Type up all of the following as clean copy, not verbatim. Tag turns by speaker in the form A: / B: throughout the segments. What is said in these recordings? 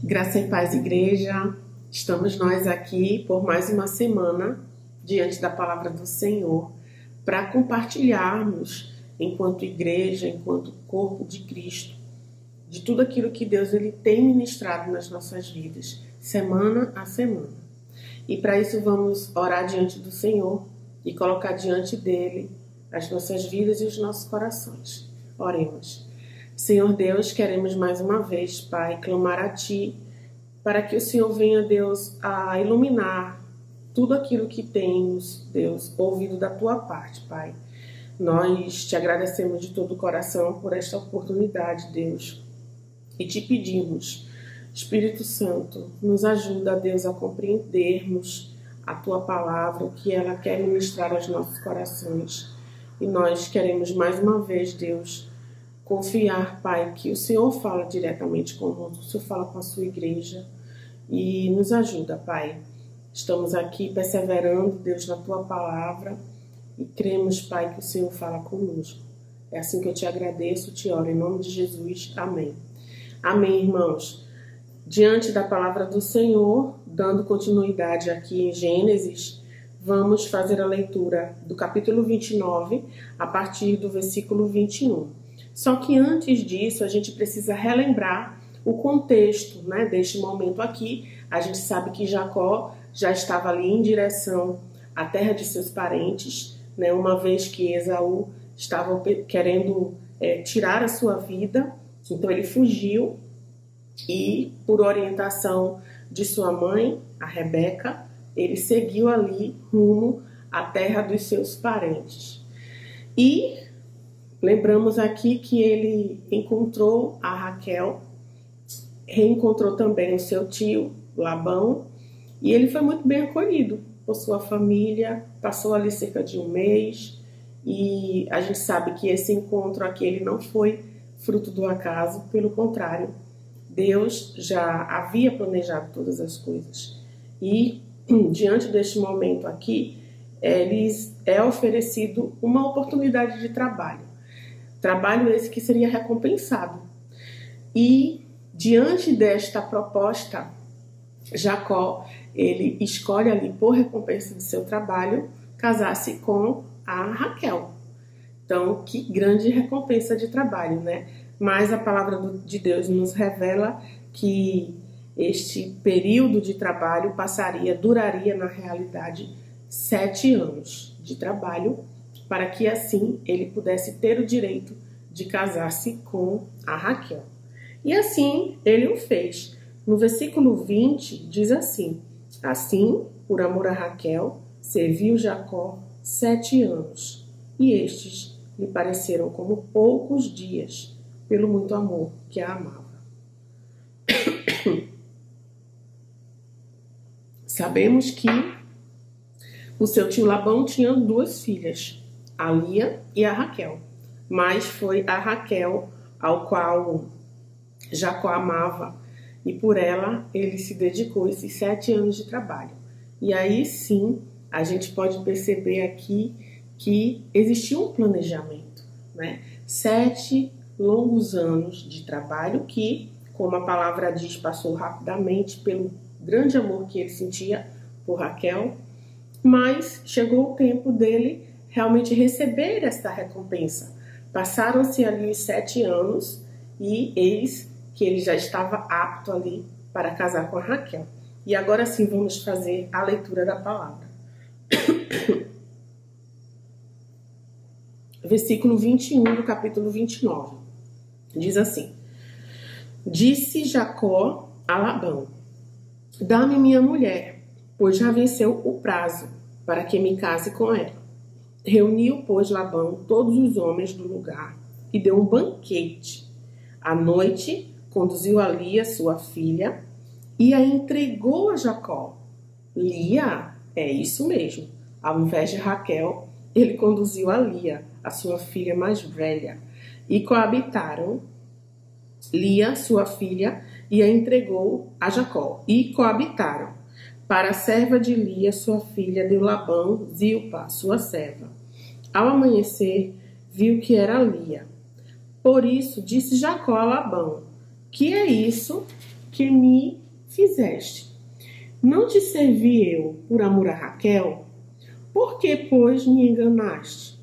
A: Graça e paz, igreja. Estamos nós aqui por mais uma semana diante da palavra do Senhor para compartilharmos, enquanto igreja, enquanto corpo de Cristo, de tudo aquilo que Deus ele tem ministrado nas nossas vidas, semana a semana. E para isso vamos orar diante do Senhor e colocar diante dele as nossas vidas e os nossos corações. Oremos. Senhor Deus, queremos mais uma vez, Pai, clamar a Ti, para que o Senhor venha, Deus, a iluminar tudo aquilo que temos, Deus, ouvido da Tua parte, Pai. Nós Te agradecemos de todo o coração por esta oportunidade, Deus, e Te pedimos, Espírito Santo, nos ajuda, Deus, a compreendermos a Tua palavra, o que ela quer ministrar aos nossos corações. E nós queremos mais uma vez, Deus, confiar, Pai, que o Senhor fala diretamente conosco, o Senhor fala com a sua igreja e nos ajuda, Pai. Estamos aqui perseverando, Deus, na Tua palavra e cremos, Pai, que o Senhor fala conosco. É assim que eu Te agradeço, Te oro, em nome de Jesus. Amém. Amém, irmãos. Diante da palavra do Senhor, dando continuidade aqui em Gênesis, vamos fazer a leitura do capítulo 29, a partir do versículo 21. Só que antes disso, a gente precisa relembrar o contexto, né, deste momento aqui. A gente sabe que Jacó já estava ali em direção à terra de seus parentes, né, uma vez que Esaú estava querendo tirar a sua vida. Então ele fugiu e, por orientação de sua mãe, a Rebeca, ele seguiu ali rumo à terra dos seus parentes. E lembramos aqui que ele encontrou a Raquel, reencontrou também o seu tio Labão, e ele foi muito bem acolhido por sua família, passou ali cerca de um mês, e a gente sabe que esse encontro aqui ele não foi fruto do acaso, pelo contrário, Deus já havia planejado todas as coisas. E diante deste momento aqui, lhes é oferecido uma oportunidade de trabalho. Trabalho esse que seria recompensado. E diante desta proposta, Jacó, ele escolhe ali por recompensa de seu trabalho, casar-se com a Raquel. Então, que grande recompensa de trabalho, né? Mas a palavra de Deus nos revela que este período de trabalho duraria na realidade 7 anos de trabalho, para que assim ele pudesse ter o direito de casar-se com a Raquel. E assim ele o fez. No versículo 20 diz assim: assim, por amor a Raquel, serviu Jacó 7 anos, e estes lhe pareceram como poucos dias, pelo muito amor que a amava. Sabemos que o seu tio Labão tinha 2 filhas, a Lia e a Raquel. Mas foi a Raquel ao qual Jacó amava, e por ela ele se dedicou esses 7 anos de trabalho. E aí sim a gente pode perceber aqui que existia um planejamento, né? 7 longos anos de trabalho que, como a palavra diz, passou rapidamente pelo grande amor que ele sentia por Raquel, mas chegou o tempo dele realmente receber esta recompensa. Passaram-se ali os 7 anos e eis que ele já estava apto ali para casar com a Raquel. E agora sim vamos fazer a leitura da palavra. Versículo 21 do capítulo 29. Diz assim: disse Jacó a Labão: dá-me minha mulher, pois já venceu o prazo para que me case com ela. Reuniu, pois, Labão todos os homens do lugar e deu um banquete. À noite, conduziu a Lia, sua filha, e a entregou a Jacó. Lia, é isso mesmo. Ao invés de Raquel, ele conduziu a Lia, a sua filha mais velha, e coabitaram. Lia, sua filha, e a entregou a Jacó, e coabitaram. Para a serva de Lia, sua filha, deu Labão Zilpa, sua serva. Ao amanhecer, viu que era Lia. Por isso disse Jacó a Labão: que é isso que me fizeste? Não te servi eu por amor a Raquel? Por que, pois, me enganaste?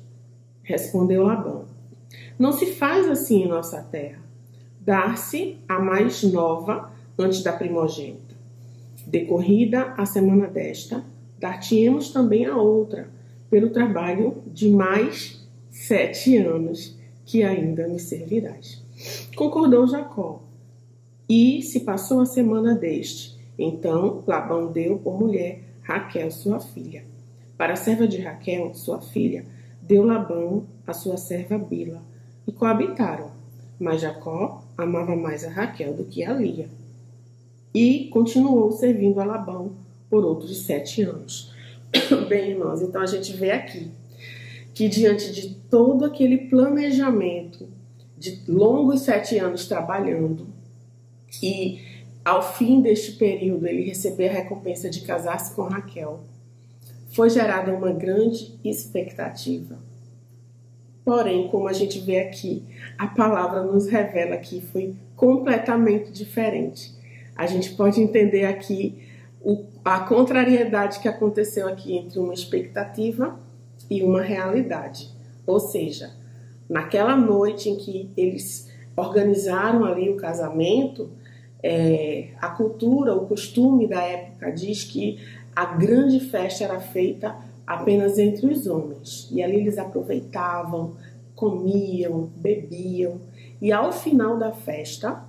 A: Respondeu Labão: não se faz assim em nossa terra, dar-se a mais nova antes da primogênita. Decorrida a semana desta, dar-te-emos também a outra, pelo trabalho de mais 7 anos, que ainda me servirás. Concordou Jacó, e se passou a semana deste. Então Labão deu por mulher Raquel, sua filha. Para a serva de Raquel, sua filha, deu Labão a sua serva Bila, e coabitaram. Mas Jacó amava mais a Raquel do que a Lia, e continuou servindo a Labão por outros 7 anos. Bem, irmãos, então a gente vê aqui que diante de todo aquele planejamento de longos 7 anos trabalhando, e ao fim deste período ele receber a recompensa de casar-se com Raquel, foi gerada uma grande expectativa. Porém, como a gente vê aqui, a palavra nos revela que foi completamente diferente. A gente pode entender aqui a contrariedade que aconteceu aqui entre uma expectativa e uma realidade. Ou seja, naquela noite em que eles organizaram ali o casamento, a cultura, o costume da época diz que a grande festa era feita apenas entre os homens. E ali eles aproveitavam, comiam, bebiam. E ao final da festa,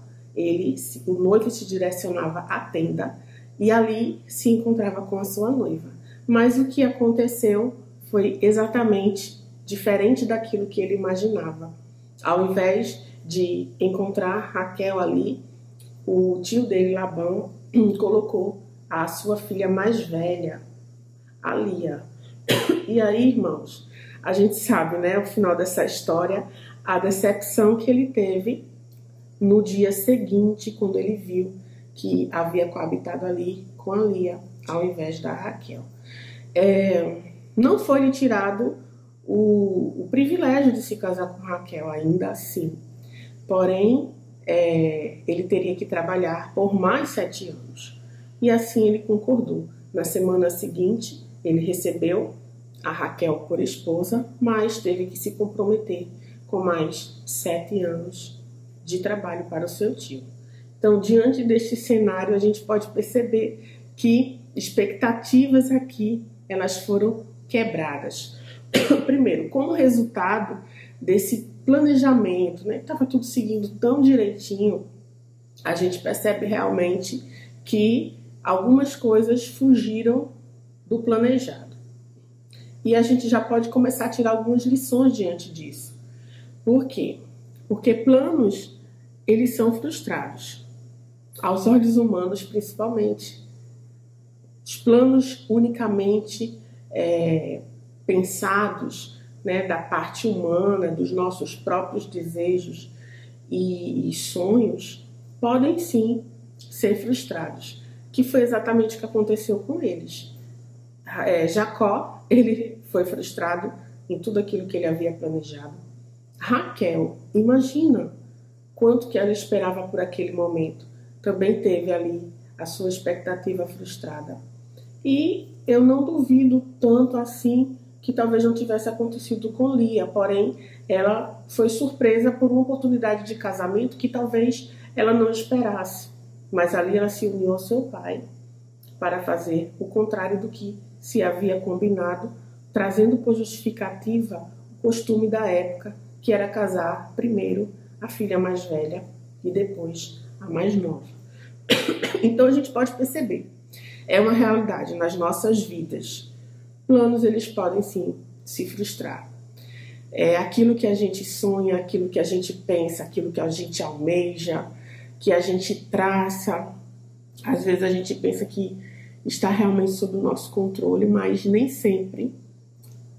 A: o noivo se direcionava à tenda e ali se encontrava com a sua noiva. Mas o que aconteceu foi exatamente diferente daquilo que ele imaginava. Ao invés de encontrar Raquel ali, o tio dele, Labão, colocou a sua filha mais velha, a Lia. E aí, irmãos, a gente sabe, né, o final dessa história, a decepção que ele teve no dia seguinte, quando ele viu que havia coabitado ali com a Lia, ao invés da Raquel. Não foi-lhe tirado o privilégio de se casar com Raquel, ainda assim. Porém, ele teria que trabalhar por mais 7 anos. E assim ele concordou. Na semana seguinte, ele recebeu a Raquel por esposa, mas teve que se comprometer com mais 7 anos de trabalho para o seu tio. Então, diante deste cenário, a gente pode perceber que expectativas aqui, elas foram quebradas. Primeiro, como resultado desse planejamento, né, estava tudo seguindo tão direitinho, a gente percebe realmente que algumas coisas fugiram do planejado. E a gente já pode começar a tirar algumas lições diante disso. Por quê? Porque planos, eles são frustrados. Aos olhos humanos, principalmente. Os planos unicamente pensados, né, da parte humana, dos nossos próprios desejos e sonhos, podem sim ser frustrados. Que foi exatamente o que aconteceu com eles. Jacó, ele foi frustrado em tudo aquilo que ele havia planejado. Raquel, imagina quanto que ela esperava por aquele momento. Também teve ali a sua expectativa frustrada. E eu não duvido tanto assim que talvez não tivesse acontecido com Lia, porém ela foi surpresa por uma oportunidade de casamento que talvez ela não esperasse. Mas ali ela se uniu ao seu pai para fazer o contrário do que se havia combinado, trazendo por justificativa o costume da época, que era casar primeiro a filha mais velha e depois a mais nova. Então a gente pode perceber, é uma realidade nas nossas vidas. Planos, eles podem sim se frustrar. Aquilo que a gente sonha, aquilo que a gente pensa, aquilo que a gente almeja, que a gente traça, às vezes a gente pensa que está realmente sob o nosso controle, mas nem sempre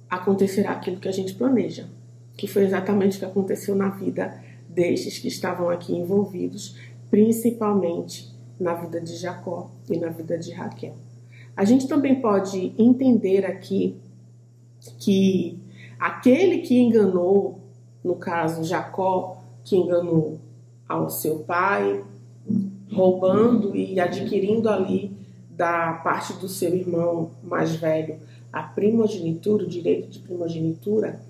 A: acontecerá aquilo que a gente planeja, que foi exatamente o que aconteceu na vida destes que estavam aqui envolvidos, principalmente na vida de Jacó e na vida de Raquel. A gente também pode entender aqui que aquele que enganou, no caso Jacó, que enganou ao seu pai, roubando e adquirindo ali da parte do seu irmão mais velho a primogenitura, o direito de primogenitura,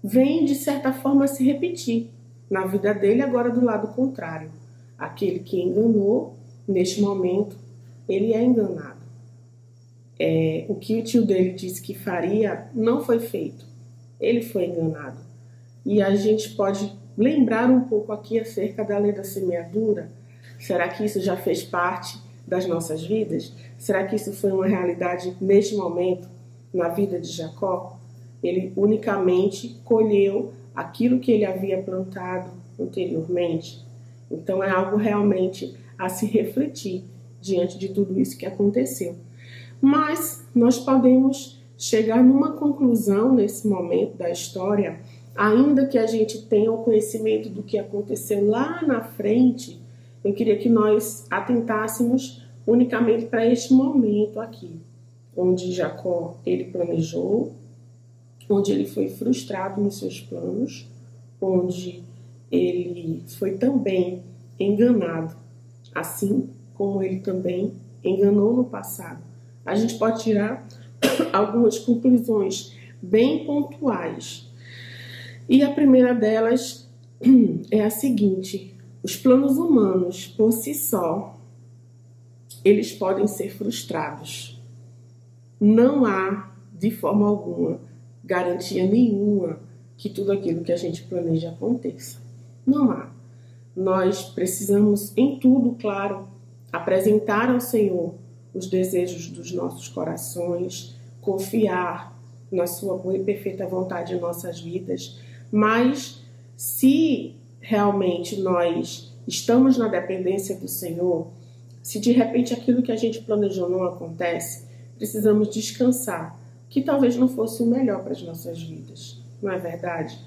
A: vem de certa forma se repetir na vida dele agora do lado contrário. Aquele que enganou, neste momento, ele é enganado. O que o tio dele disse que faria não foi feito. Ele foi enganado. E a gente pode lembrar um pouco aqui acerca da lei da semeadura. Será que isso já fez parte das nossas vidas? Será que isso foi uma realidade neste momento na vida de Jacó? Ele unicamente colheu aquilo que ele havia plantado anteriormente. Então é algo realmente a se refletir diante de tudo isso que aconteceu. Mas nós podemos chegar numa conclusão nesse momento da história, ainda que a gente tenha o conhecimento do que aconteceu lá na frente. Eu queria que nós atentássemos unicamente para este momento aqui, onde Jacó ele planejou, onde ele foi frustrado nos seus planos, onde ele foi também enganado, assim como ele também enganou no passado. A gente pode tirar algumas conclusões bem pontuais. E a primeira delas é a seguinte: os planos humanos, por si só, eles podem ser frustrados. Não há, de forma alguma, garantia nenhuma que tudo aquilo que a gente planeja aconteça. Não há. Nós precisamos, em tudo, claro, apresentar ao Senhor os desejos dos nossos corações, confiar na sua boa e perfeita vontade em nossas vidas, mas se realmente nós estamos na dependência do Senhor, se de repente aquilo que a gente planejou não acontece, precisamos descansar, que talvez não fosse o melhor para as nossas vidas, não é verdade?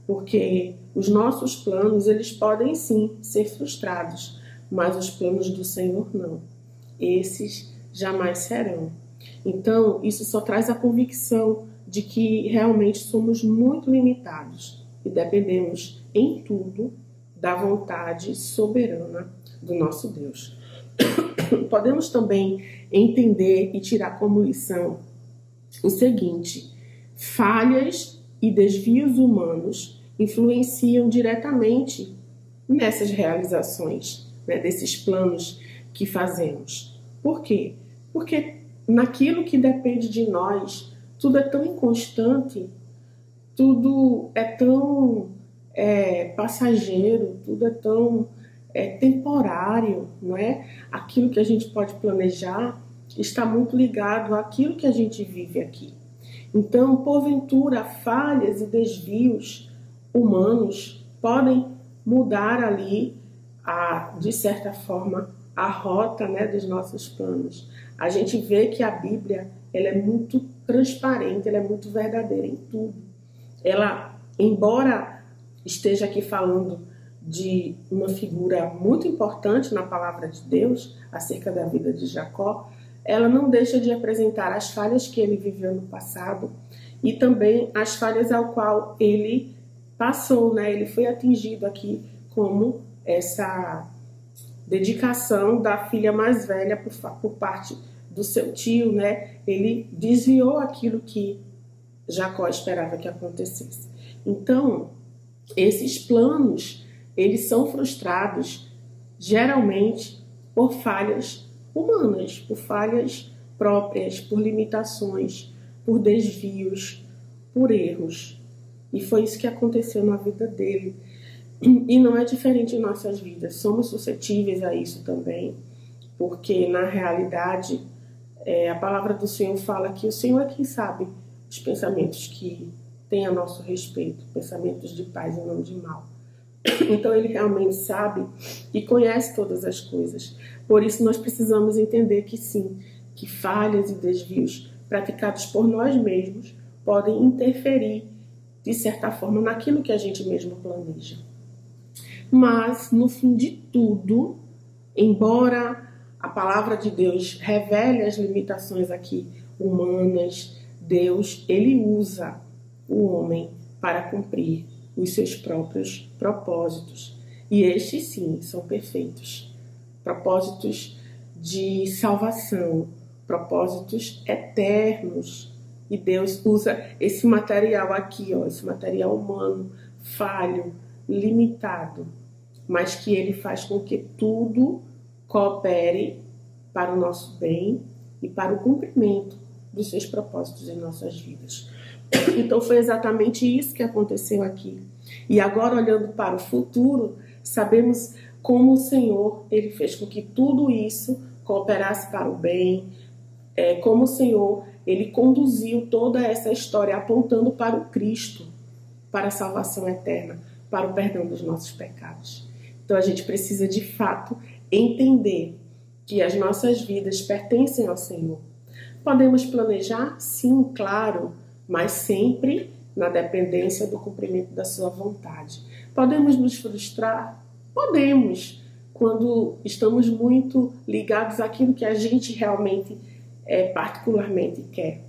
A: Porque os nossos planos, eles podem sim ser frustrados, mas os planos do Senhor não. Esses jamais serão. Então, isso só traz a convicção de que realmente somos muito limitados e dependemos em tudo da vontade soberana do nosso Deus. Podemos também entender e tirar como lição o seguinte: falhas e desvios humanos influenciam diretamente nessas realizações, desses planos que fazemos. Por quê? Porque naquilo que depende de nós, tudo é tão inconstante, tudo é tão passageiro, tudo é tão temporário, não é? Aquilo que a gente pode planejar está muito ligado àquilo que a gente vive aqui. Então, porventura, falhas e desvios humanos podem mudar ali, de certa forma, a rota dos nossos planos. A gente vê que a Bíblia ela é muito transparente, ela é muito verdadeira em tudo. Ela, embora esteja aqui falando de uma figura muito importante na palavra de Deus, acerca da vida de Jacó, ela não deixa de apresentar as falhas que ele viveu no passado e também as falhas ao qual ele passou, Ele foi atingido aqui como essa dedicação da filha mais velha por parte do seu tio, Ele desviou aquilo que Jacó esperava que acontecesse. Então, esses planos, eles são frustrados geralmente por falhas humanas, por falhas próprias, por limitações, por desvios, por erros. E foi isso que aconteceu na vida dele. E não é diferente em nossas vidas. Somos suscetíveis a isso também, porque na realidade a palavra do Senhor fala que o Senhor é quem sabe os pensamentos que tem a nosso respeito, pensamentos de paz e não de mal. Então ele realmente sabe e conhece todas as coisas. Por isso nós precisamos entender que sim, que falhas e desvios praticados por nós mesmos podem interferir de certa forma naquilo que a gente mesmo planeja. Mas no fim de tudo, embora a palavra de Deus revele as limitações aqui humanas, Deus, ele usa o homem para cumprir os seus próprios propósitos. E estes, sim, são perfeitos. Propósitos de salvação, propósitos eternos. E Deus usa esse material aqui, ó, esse material humano, falho, limitado, mas que ele faz com que tudo coopere para o nosso bem e para o cumprimento dos seus propósitos em nossas vidas. Então foi exatamente isso que aconteceu aqui. E agora, olhando para o futuro, sabemos como o Senhor ele fez com que tudo isso cooperasse para o bem, como o Senhor ele conduziu toda essa história apontando para o Cristo, para a salvação eterna, para o perdão dos nossos pecados. Então a gente precisa de fato entender que as nossas vidas pertencem ao Senhor. Podemos planejar? Sim, claro, mas sempre na dependência do cumprimento da sua vontade. Podemos nos frustrar? Podemos, quando estamos muito ligados àquilo que a gente realmente particularmente quer.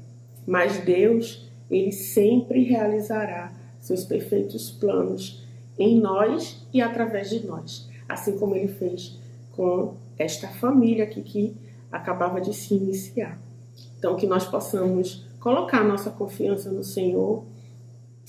A: Mas Deus, ele sempre realizará seus perfeitos planos em nós e através de nós, assim como ele fez com esta família aqui que acabava de se iniciar. Então, que nós possamos colocar nossa confiança no Senhor,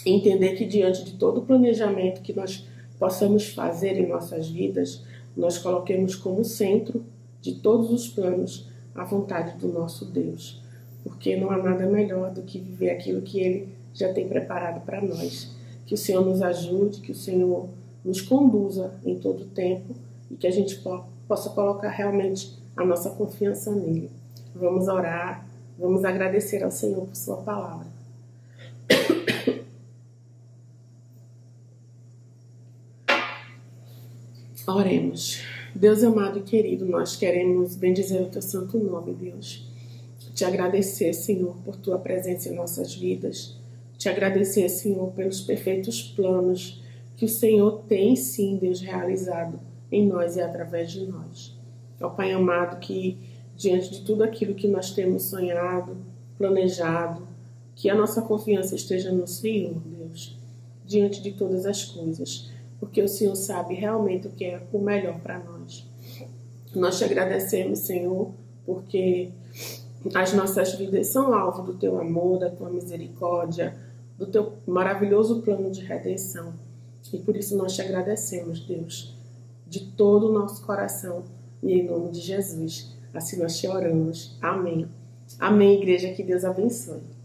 A: entender que diante de todo o planejamento que nós possamos fazer em nossas vidas, nós coloquemos como centro de todos os planos a vontade do nosso Deus, porque não há nada melhor do que viver aquilo que Ele já tem preparado para nós. Que o Senhor nos ajude, que o Senhor nos conduza em todo o tempo e que a gente possa colocar realmente a nossa confiança nele. Vamos orar, vamos agradecer ao Senhor por sua palavra. Oremos. Deus amado e querido, nós queremos bendizer o teu santo nome, Deus. Te agradecer, Senhor, por tua presença em nossas vidas. Te agradecer, Senhor, pelos perfeitos planos que o Senhor tem, sim, Deus, realizado em nós e através de nós. Ó Pai amado, que diante de tudo aquilo que nós temos sonhado, planejado, que a nossa confiança esteja no Senhor, Deus, diante de todas as coisas, porque o Senhor sabe realmente o que é o melhor para nós. Nós te agradecemos, Senhor, porque as nossas vidas são alvo do teu amor, da tua misericórdia, do teu maravilhoso plano de redenção. E por isso nós te agradecemos, Deus, de todo o nosso coração e em nome de Jesus. Assim nós te oramos. Amém. Amém, igreja. Que Deus abençoe.